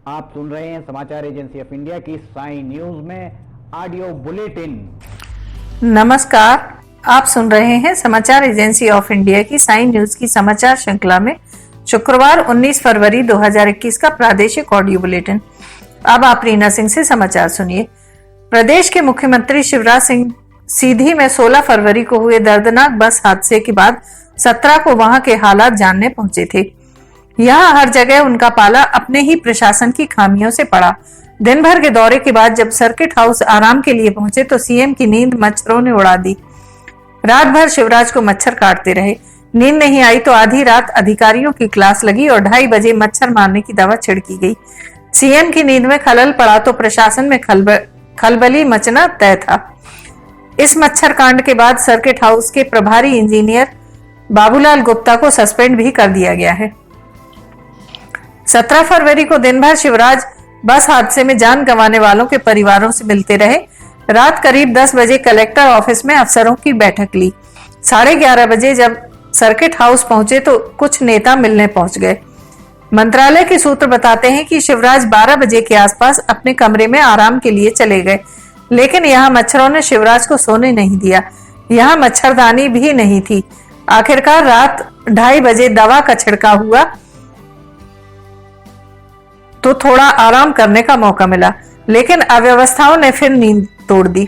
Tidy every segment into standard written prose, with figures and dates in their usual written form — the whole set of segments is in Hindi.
आप सुन रहे हैं समाचार एजेंसी ऑफ इंडिया की साई न्यूज में ऑडियो बुलेटिन। नमस्कार, आप सुन रहे हैं समाचार एजेंसी ऑफ इंडिया की साई न्यूज की समाचार श्रृंखला में शुक्रवार 19 फरवरी 2021 का प्रादेशिक ऑडियो बुलेटिन। अब आप रीना सिंह से समाचार सुनिए। प्रदेश के मुख्यमंत्री शिवराज सिंह सीधी में 16 फरवरी को हुए दर्दनाक बस हादसे के बाद 17 को वहां के हालात जानने पहुंचे थे। यहाँ हर जगह उनका पाला अपने ही प्रशासन की खामियों से पड़ा। दिन भर के दौरे के बाद जब सर्किट हाउस आराम के लिए पहुंचे तो सीएम की नींद मच्छरों ने उड़ा दी। रात भर शिवराज को मच्छर काटते रहे। नींद नहीं आई तो आधी रात अधिकारियों की क्लास लगी और 2:30 बजे मच्छर मारने की दवा छिड़की गई। सीएम की नींद में खलल पड़ा तो प्रशासन में खलबली मचना तय था। इस मच्छर कांड के बाद सर्किट हाउस के प्रभारी इंजीनियर बाबूलाल गुप्ता को सस्पेंड भी कर दिया गया है। 17 फरवरी को दिन भर शिवराज बस हादसे में जान गंवाने वालों के परिवारों से मिलते रहे। रात करीब 10 बजे कलेक्टर ऑफिस में अफसरों की बैठक ली। 11:30 बजे जब सर्किट हाउस पहुंचे तो कुछ नेता मिलने पहुंच गए। मंत्रालय के सूत्र बताते हैं कि शिवराज 12 बजे के आसपास अपने कमरे में आराम के लिए चले गए, लेकिन यहाँ मच्छरों ने शिवराज को सोने नहीं दिया। यहाँ मच्छरदानी भी नहीं थी। आखिरकार रात 2:30 बजे दवा का छिड़काव हुआ तो थोड़ा आराम करने का मौका मिला, लेकिन अव्यवस्थाओं ने फिर नींद तोड़ दी।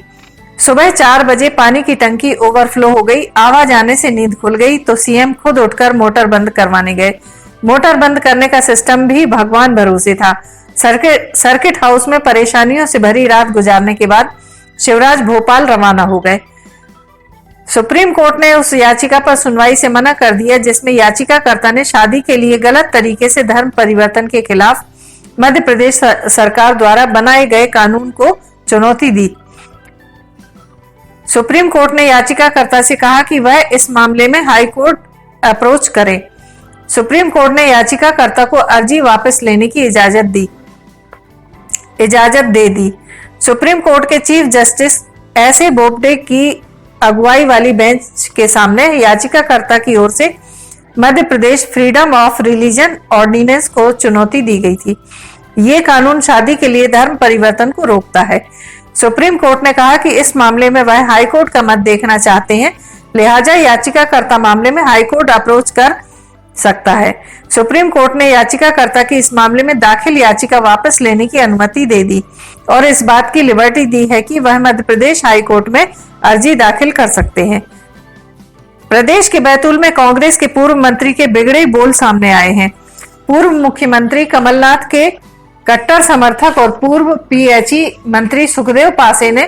सुबह 4 बजे पानी की टंकी ओवरफ्लो हो गई। आवाज आने से नींद खुल गई तो सीएम खुद उठकर मोटर बंद करवाने गए। मोटर बंद करने का सिस्टम भी भगवान भरोसे था। सर्किट हाउस में परेशानियों से भरी रात गुजारने के बाद शिवराज भोपाल रवाना हो गए। सुप्रीम कोर्ट ने उस याचिका पर सुनवाई से मना कर दिया जिसमें याचिकाकर्ता ने शादी के लिए गलत तरीके से धर्म परिवर्तन के खिलाफ मध्य प्रदेश सरकार द्वारा बनाए गए कानून को चुनौती दी। सुप्रीम कोर्ट ने याचिकाकर्ता से कहा कि वह इस मामले में हाई कोर्ट अप्रोच करे। सुप्रीम कोर्ट ने याचिकाकर्ता को अर्जी वापस लेने की इजाजत दे दी। सुप्रीम कोर्ट के चीफ जस्टिस एस.ए. बोबडे की अगुवाई वाली बेंच के सामने याचिकाकर्ता की ओर से Madhya Pradesh freedom of religion ordinance को चुनौती दी गई थी। ये कानून शादी के लिए धर्म परिवर्तन को रोकता है। सुप्रीम कोर्ट ने कहा कि इस मामले में वह हाईकोर्ट का मत देखना चाहते हैं, लिहाजा याचिकाकर्ता मामले में हाईकोर्ट अप्रोच कर सकता है। सुप्रीम कोर्ट ने याचिकाकर्ता की इस मामले में दाखिल याचिका वापस लेने की अनुमति दे दी और इस बात की लिबर्टी दी है कि वह मध्य प्रदेश हाईकोर्ट में अर्जी दाखिल कर सकते हैं। प्रदेश के बैतूल में कांग्रेस के पूर्व मंत्री के बिगड़े बोल सामने आए हैं। पूर्व मुख्यमंत्री कमलनाथ के कट्टर समर्थक और पूर्व पीएचई मंत्री सुखदेव पासे ने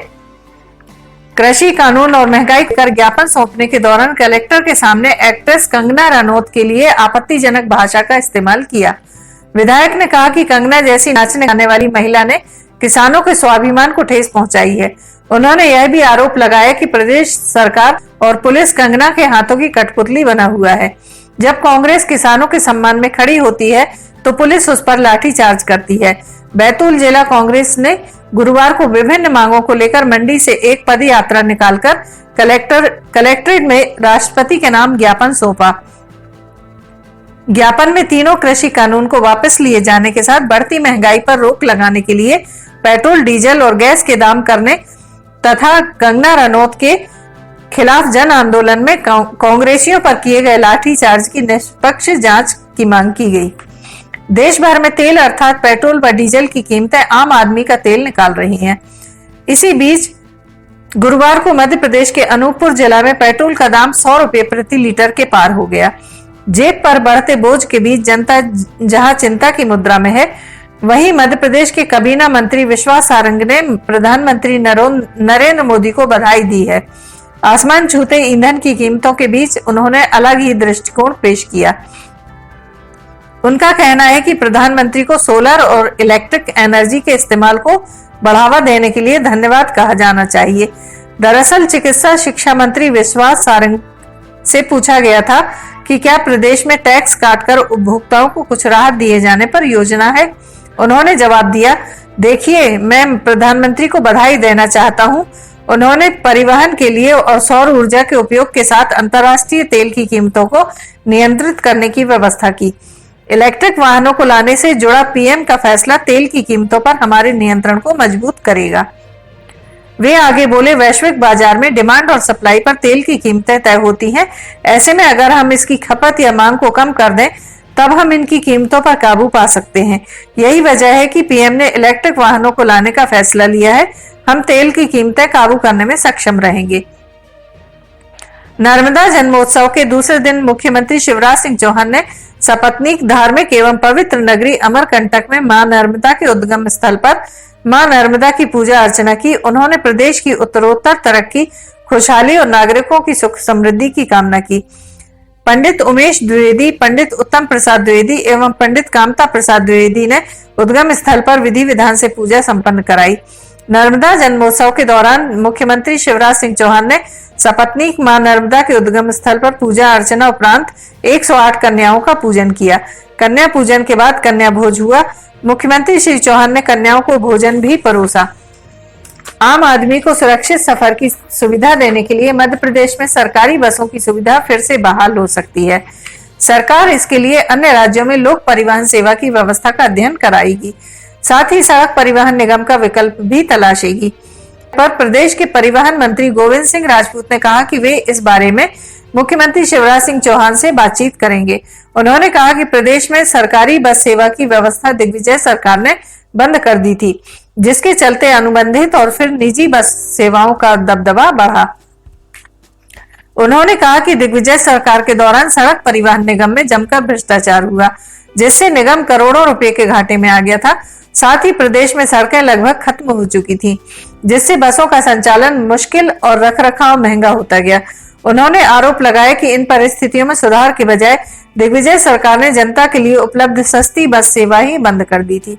कृषि कानून और महंगाई कर ज्ञापन सौंपने के दौरान कलेक्टर के सामने एक्ट्रेस कंगना रनौत के लिए आपत्तिजनक भाषा का इस्तेमाल किया। विधायक ने कहा कि कंगना जैसी नाचने गाने वाली महिला ने किसानों के स्वाभिमान को ठेस पहुंचाई है। उन्होंने यह भी आरोप लगाया कि प्रदेश सरकार और पुलिस कंगना के हाथों की कठपुतली बना हुआ है। जब कांग्रेस किसानों के सम्मान में खड़ी होती है तो पुलिस उस पर लाठीचार्ज करती है। बैतूल जिला कांग्रेस ने गुरुवार को विभिन्न मांगों को लेकर मंडी से एक पद यात्रा निकालकर कलेक्ट्रेट में राष्ट्रपति के नाम ज्ञापन सौंपा। ज्ञापन में तीनों कृषि कानून को वापस लिए जाने के साथ बढ़ती महंगाई पर रोक लगाने के लिए पेट्रोल, डीजल और गैस के दाम करने तथा कंगना रनौत के खिलाफ जन आंदोलन में कांग्रेसियों पर किए गए लाठीचार्ज की निष्पक्ष जांच की मांग की गई। देश भर में तेल अर्थात पेट्रोल व डीजल की कीमतें आम आदमी का तेल निकाल रही हैं। इसी बीच गुरुवार को मध्य प्रदेश के अनूपपुर जिला में पेट्रोल का दाम 100 रुपए प्रति लीटर के पार हो गया। जेब पर बढ़ते बोझ के बीच जनता जहां चिंता की मुद्रा में है, वहीं मध्य प्रदेश के काबीना मंत्री विश्वास सारंग ने प्रधानमंत्री नरेंद्र मोदी को बधाई दी है। आसमान छूते ईंधन की कीमतों के बीच उन्होंने अलग ही दृष्टिकोण पेश किया। उनका कहना है कि प्रधानमंत्री को सोलर और इलेक्ट्रिक एनर्जी के इस्तेमाल को बढ़ावा देने के लिए धन्यवाद कहा जाना चाहिए। दरअसल चिकित्सा शिक्षा मंत्री विश्वास सारंग से पूछा गया था कि क्या प्रदेश में टैक्स काटकर उपभोक्ताओं को कुछ राहत दिए जाने पर योजना है। उन्होंने जवाब दिया, देखिए मैं प्रधानमंत्री को बधाई देना चाहता हूं। उन्होंने परिवहन के लिए और सौर ऊर्जा के उपयोग के साथ अंतर्राष्ट्रीय तेल की कीमतों को नियंत्रित करने की व्यवस्था की। इलेक्ट्रिक वाहनों को लाने से जुड़ा पीएम का फैसला तेल की कीमतों पर हमारे नियंत्रण को मजबूत करेगा। वे आगे बोले, वैश्विक बाजार में डिमांड और सप्लाई पर तेल की कीमतें तय होती हैं। ऐसे में अगर हम इसकी खपत या मांग को कम कर दें तब हम इनकी कीमतों पर काबू पा सकते हैं। यही वजह है कि पीएम ने इलेक्ट्रिक वाहनों को लाने का फैसला लिया है। हम तेल की कीमतें काबू करने में सक्षम रहेंगे। नर्मदा जन्मोत्सव के दूसरे दिन मुख्यमंत्री शिवराज सिंह चौहान ने सपत्नीक धार्मिक एवं पवित्र नगरी अमरकंटक में मां नर्मदा के उद्गम स्थल पर मां नर्मदा की पूजा अर्चना की। उन्होंने प्रदेश की उत्तरोत्तर तरक्की, खुशहाली और नागरिकों की सुख समृद्धि की कामना की। पंडित उमेश द्विवेदी, पंडित उत्तम प्रसाद द्विवेदी एवं पंडित कामता प्रसाद द्विवेदी ने उद्गम स्थल पर विधि विधान से पूजा संपन्न कराई। नर्मदा जन्मोत्सव के दौरान मुख्यमंत्री शिवराज सिंह चौहान ने सपत्नीक मां नर्मदा के उद्गम स्थल पर पूजा अर्चना उपरांत 108 कन्याओं का पूजन किया। कन्या पूजन के बाद कन्या भोज हुआ। मुख्यमंत्री श्री चौहान ने कन्याओं को भोजन भी परोसा। आम आदमी को सुरक्षित सफर की सुविधा देने के लिए मध्य प्रदेश में सरकारी बसों की सुविधा फिर से बहाल हो सकती है। सरकार इसके लिए अन्य राज्यों में लोक परिवहन सेवा की व्यवस्था का अध्ययन कराएगी। साथ ही सड़क परिवहन निगम का विकल्प भी तलाशेगी। पर प्रदेश के परिवहन मंत्री गोविंद सिंह राजपूत ने कहा कि वे इस बारे में मुख्यमंत्री शिवराज सिंह चौहान से बातचीत करेंगे। उन्होंने कहा कि प्रदेश में सरकारी बस सेवा की व्यवस्था दिग्विजय सरकार ने बंद कर दी थी, जिसके चलते अनुबंधित और फिर निजी बस सेवाओं का दबदबा बढ़ा। उन्होंने कहा कि दिग्विजय सरकार के दौरान सड़क परिवहन निगम में जमकर भ्रष्टाचार हुआ, जिससे निगम करोड़ों रुपए के घाटे में आ गया था। साथ ही प्रदेश में सड़कें लगभग खत्म हो चुकी थी, जिससे बसों का संचालन मुश्किल और रखरखाव महंगा होता गया। उन्होंने आरोप लगाया कि इन परिस्थितियों में सुधार के बजाय दिग्विजय सरकार ने जनता के लिए उपलब्ध सस्ती बस सेवा ही बंद कर दी थी।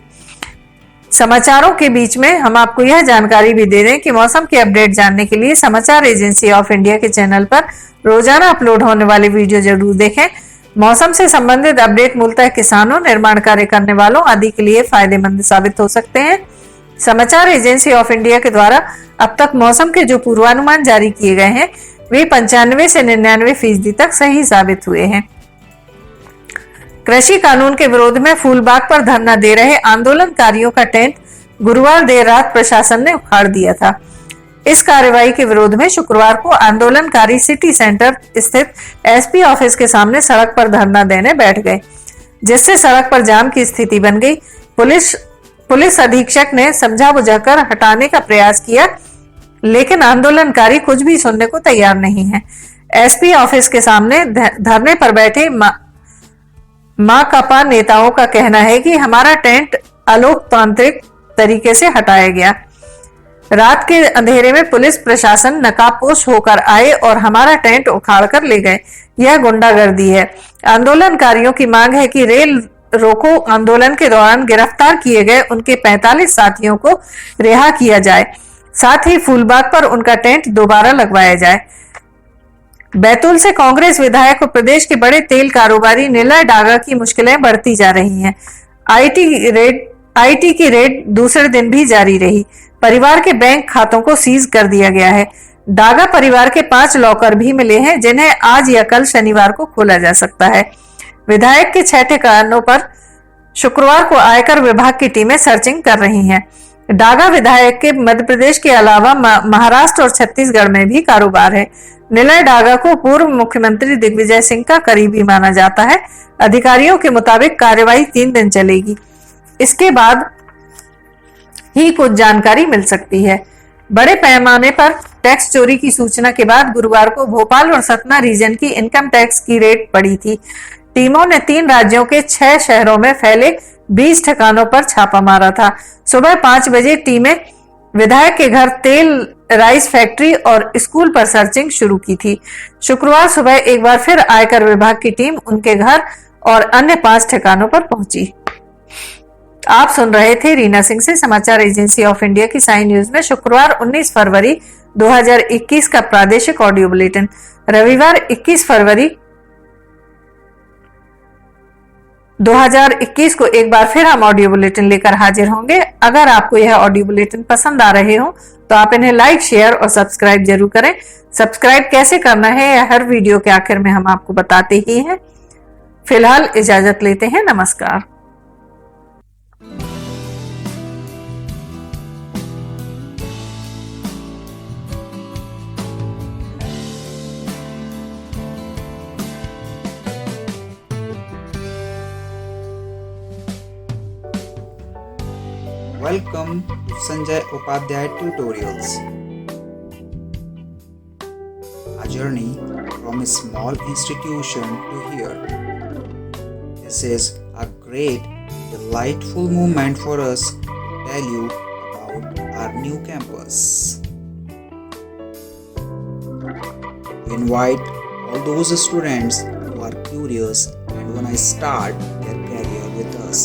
समाचारों के बीच में हम आपको यह जानकारी भी दे दें कि मौसम की अपडेट जानने के लिए समाचार एजेंसी ऑफ इंडिया के चैनल पर रोजाना अपलोड होने वाले वीडियो जरूर देखें। मौसम से संबंधित अपडेट मूलतः किसानों, निर्माण कार्य करने वालों आदि के लिए फायदेमंद साबित हो सकते हैं। समाचार एजेंसी ऑफ इंडिया के द्वारा अब तक मौसम के जो पूर्वानुमान जारी किए गए हैं वे 95 से 99% तक सही साबित हुए हैं। कृषि कानून के विरोध में फूलबाग पर धरना दे रहे आंदोलनकारियों का टेंट गुरुवार देर रात प्रशासन ने उखाड़ दिया था। इस कार्रवाई के विरोध में शुक्रवार को आंदोलनकारी सिटी सेंटर स्थित एसपी ऑफिस के सामने सड़क पर धरना देने बैठ गए, जिससे सड़क पर जाम की स्थिति बन गई। पुलिस अधीक्षक ने समझा बुझाकर हटाने का प्रयास किया, लेकिन आंदोलनकारी कुछ भी सुनने को तैयार नहीं है। एसपी ऑफिस के सामने धरने पर बैठे माकपा नेताओं का कहना है कि हमारा टेंट अलोकतांत्रिक तरीके से हटाया गया। रात के अंधेरे में पुलिस प्रशासन नकाबपोश होकर आए और हमारा टेंट उखाड़ कर ले गए। यह गुंडागर्दी है। आंदोलनकारियों की मांग है कि रेल रोको आंदोलन के दौरान गिरफ्तार किए गए उनके 45 साथियों को रिहा किया जाए। साथ ही फूलबाग पर उनका टेंट दोबारा लगवाया जाए। बैतूल से कांग्रेस विधायक और प्रदेश के बड़े तेल कारोबारी निलय डागा की मुश्किलें बढ़ती जा रही हैं। आईटी की रेड दूसरे दिन भी जारी रही। परिवार के बैंक खातों को सीज कर दिया गया है। डागा परिवार के 5 लॉकर भी मिले हैं, जिन्हें आज या कल शनिवार को खोला जा सकता है। विधायक के 6 ठिकानों पर शुक्रवार को आयकर विभाग की टीमें सर्चिंग कर रही हैं। डागा विधायक के मध्य प्रदेश के अलावा महाराष्ट्र और छत्तीसगढ़ में भी कारोबार है। निलय डागा को पूर्व मुख्यमंत्री दिग्विजय सिंह का करीबी माना जाता है। अधिकारियों के मुताबिक कार्रवाई 3 दिन चलेगी। इसके बाद ही कुछ जानकारी मिल सकती है। बड़े पैमाने पर टैक्स चोरी की सूचना के बाद गुरुवार को भोपाल और सतना रीजन की इनकम टैक्स की रेड पड़ी थी। टीमों ने 3 राज्यों के 6 शहरों में फैले 20 ठिकानों पर छापा मारा था। सुबह 5 बजे टीमें विधायक के घर, तेल राइस फैक्ट्री और स्कूल पर सर्चिंग शुरू की थी। शुक्रवार सुबह एक बार फिर आयकर विभाग की टीम उनके घर और अन्य 5 ठिकानों पर पहुंची। आप सुन रहे थे रीना सिंह से समाचार एजेंसी ऑफ इंडिया की साई न्यूज में शुक्रवार 19 फरवरी 2021 का प्रादेशिक ऑडियो बुलेटिन। रविवार 21 फरवरी 2021 को एक बार फिर हम ऑडियो बुलेटिन लेकर हाजिर होंगे। अगर आपको यह ऑडियो बुलेटिन पसंद आ रहे हो तो आप इन्हें लाइक, शेयर और सब्सक्राइब जरूर करें। सब्सक्राइब कैसे करना है यह हर वीडियो के आखिर में हम आपको बताते ही हैं। फिलहाल इजाजत लेते हैं, नमस्कार। Welcome to Sanjay Upadhyay Tutorials. A journey from a small institution to here. This is a great, delightful moment for us to tell you about our new campus. We invite all those students who are curious and want to start their career with us.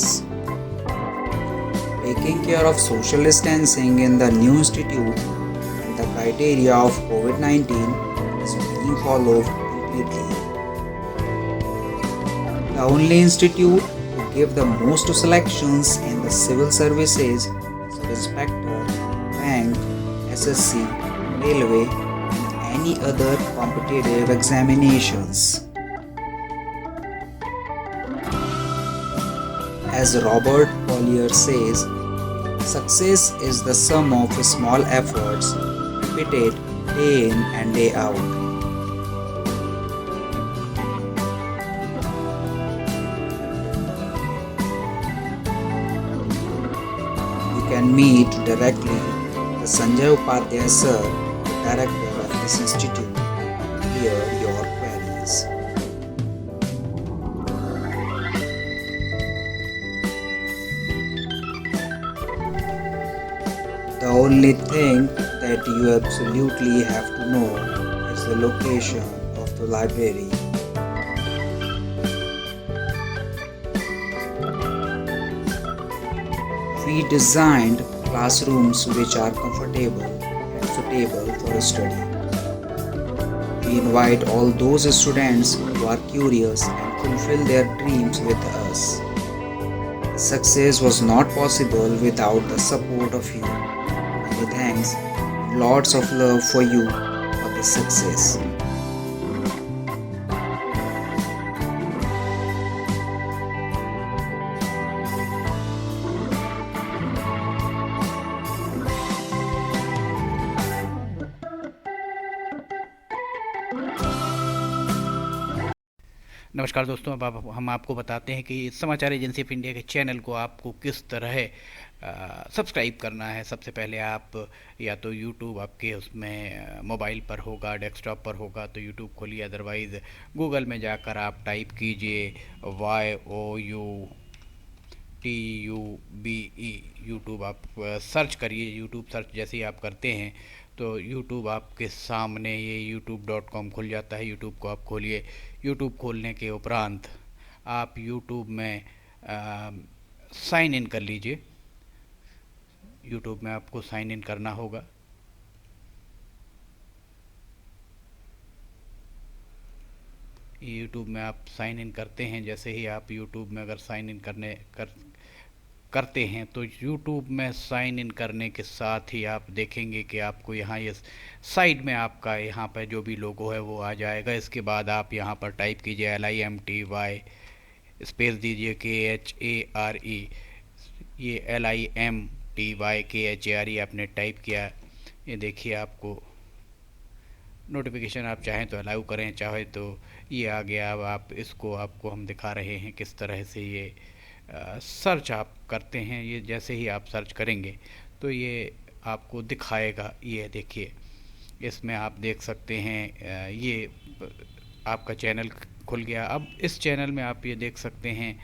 Taking care of social distancing in the new institute and the criteria of COVID-19 is being followed completely. The only institute to give the most selections in the civil services is inspector, bank, SSC, railway and any other competitive examinations. As Robert Collier says, success is the sum of small efforts repeated day in and day out. You can meet directly the Sanjay Upadhyay sir, the director of this institute, to clear your queries. The only thing that you absolutely have to know is the location of the library. We designed classrooms which are comfortable and suitable for study. We invite all those students who are curious and fulfill their dreams with us. Success was not possible without the support of you. Many thanks and lots of love for you for this success. नमस्कार दोस्तों, अब हम आपको बताते हैं कि समाचार एजेंसी ऑफ इंडिया के चैनल को आपको किस तरह सब्सक्राइब करना है। सबसे पहले आप या तो यूट्यूब आपके उसमें मोबाइल पर होगा, डेस्कटॉप पर होगा तो यूट्यूब खोलिए, अदरवाइज़ गूगल में जाकर आप टाइप कीजिए YOUTUBE, यूट्यूब आप सर्च करिए। यूट्यूब सर्च जैसे ही आप करते हैं तो यूट्यूब आपके सामने ये youtube.com खुल जाता है। यूट्यूब को आप खोलिए। यूट्यूब खोलने के उपरांत आप यूट्यूब में साइन इन कर लीजिए। यूट्यूब में आपको साइन इन करना होगा। यूट्यूब में आप साइन इन करते हैं, जैसे ही आप यूट्यूब में अगर साइन इन करते हैं तो YouTube में साइन इन करने के साथ ही आप देखेंगे कि आपको यहाँ ये साइड में आपका यहाँ पर जो भी लोगो है वो आ जाएगा। इसके बाद आप यहाँ पर टाइप कीजिए LIMTY, स्पेस दीजिए KHARE, ये LIMTY KHARE आपने टाइप किया। ये देखिए आपको नोटिफिकेशन आप चाहें तो अलाउ करें, चाहे तो ये आ गया। अब आप इसको आपको हम दिखा रहे हैं किस तरह से ये सर्च आप करते हैं। ये जैसे ही आप सर्च करेंगे तो ये आपको दिखाएगा। ये देखिए, इसमें आप देख सकते हैं ये आपका चैनल खुल गया। अब इस चैनल में आप ये देख सकते हैं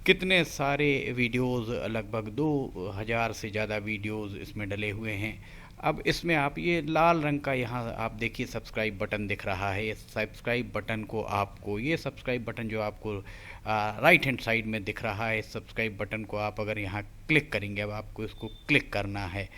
कितने सारे वीडियोस, लगभग 2000 से ज़्यादा वीडियोस इसमें डले हुए हैं। अब इसमें आप ये लाल रंग का यहाँ आप देखिए सब्सक्राइब बटन दिख रहा है। ये सब्सक्राइब बटन को आपको, ये सब्सक्राइब बटन जो आपको राइट हैंड साइड में दिख रहा है, इस सब्सक्राइब बटन को आप अगर यहाँ क्लिक करेंगे, अब आपको इसको क्लिक करना है।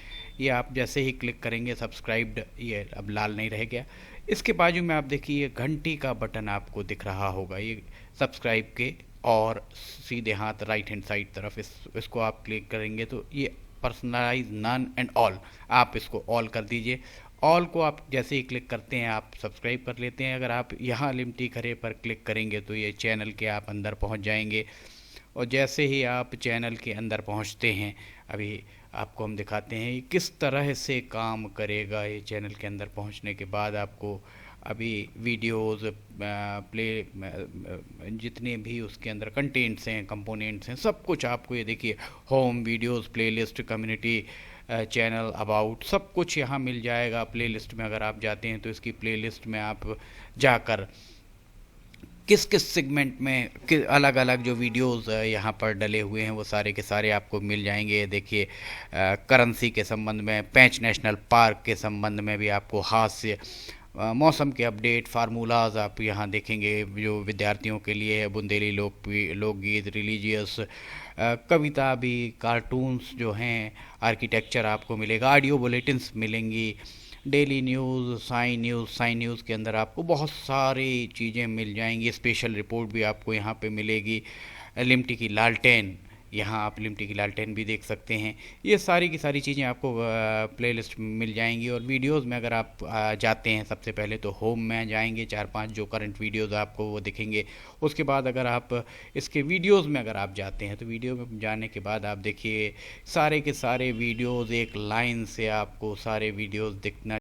ये आप जैसे ही क्लिक करेंगे सब्सक्राइब्ड, ये अब लाल नहीं रह गया। इसके बाजू में आप देखिए ये घंटी का बटन आपको दिख रहा होगा, ये सब्सक्राइब के और सीधे हाथ राइट हैंड साइड तरफ इसको आप क्लिक करेंगे तो ये पर्सनलाइज नन एंड ऑल, आप इसको ऑल कर दीजिए। ऑल को आप जैसे ही क्लिक करते हैं आप सब्सक्राइब कर लेते हैं। अगर आप यहाँ लिमटी खरे पर क्लिक करेंगे तो ये चैनल के आप अंदर पहुँच जाएंगे, और जैसे ही आप चैनल के अंदर पहुँचते हैं, अभी आपको हम दिखाते हैं किस तरह से काम करेगा ये चैनल के अंदर पहुँचने के बाद। आपको अभी वीडियोस जितने भी उसके अंदर कंटेंट्स हैं, कंपोनेंट्स हैं, सब कुछ आपको ये देखिए home, videos, playlist, community, channel, about, सब कुछ यहाँ मिल जाएगा। प्लेलिस्ट में अगर आप जाते हैं तो इसकी प्लेलिस्ट में आप जाकर किस किस सेगमेंट में अलग अलग जो वीडियोस यहाँ पर डले हुए हैं वो सारे के सारे आपको मिल जाएंगे। देखिए करेंसी के संबंध में, पेंच नेशनल पार्क के संबंध में भी आपको हास्य, मौसम के अपडेट, फार्मूलाज आप यहाँ देखेंगे जो विद्यार्थियों के लिए है, बुंदेली लोकगीत, रिलीजियस कविता भी, कार्टून्स जो हैं, आर्किटेक्चर आपको मिलेगा, ऑडियो बुलेटिन्स मिलेंगी, डेली न्यूज़, साइन न्यूज़ के अंदर आपको बहुत सारी चीज़ें मिल जाएंगी। स्पेशल रिपोर्ट भी आपको यहाँ पे मिलेगी। लिमटी की लालटेन, यहाँ आप लिमटी की लालटेन भी देख सकते हैं। ये सारी की सारी चीज़ें आपको प्लेलिस्ट में मिल जाएंगी। और वीडियोस में अगर आप जाते हैं सबसे पहले तो होम में जाएंगे, 4-5 जो करंट वीडियोस आपको वो दिखेंगे। उसके बाद अगर आप इसके वीडियोस में अगर आप जाते हैं तो वीडियो में जाने के बाद आप देखिए सारे के सारे वीडियोस एक लाइन से आपको सारे वीडियोस दिखना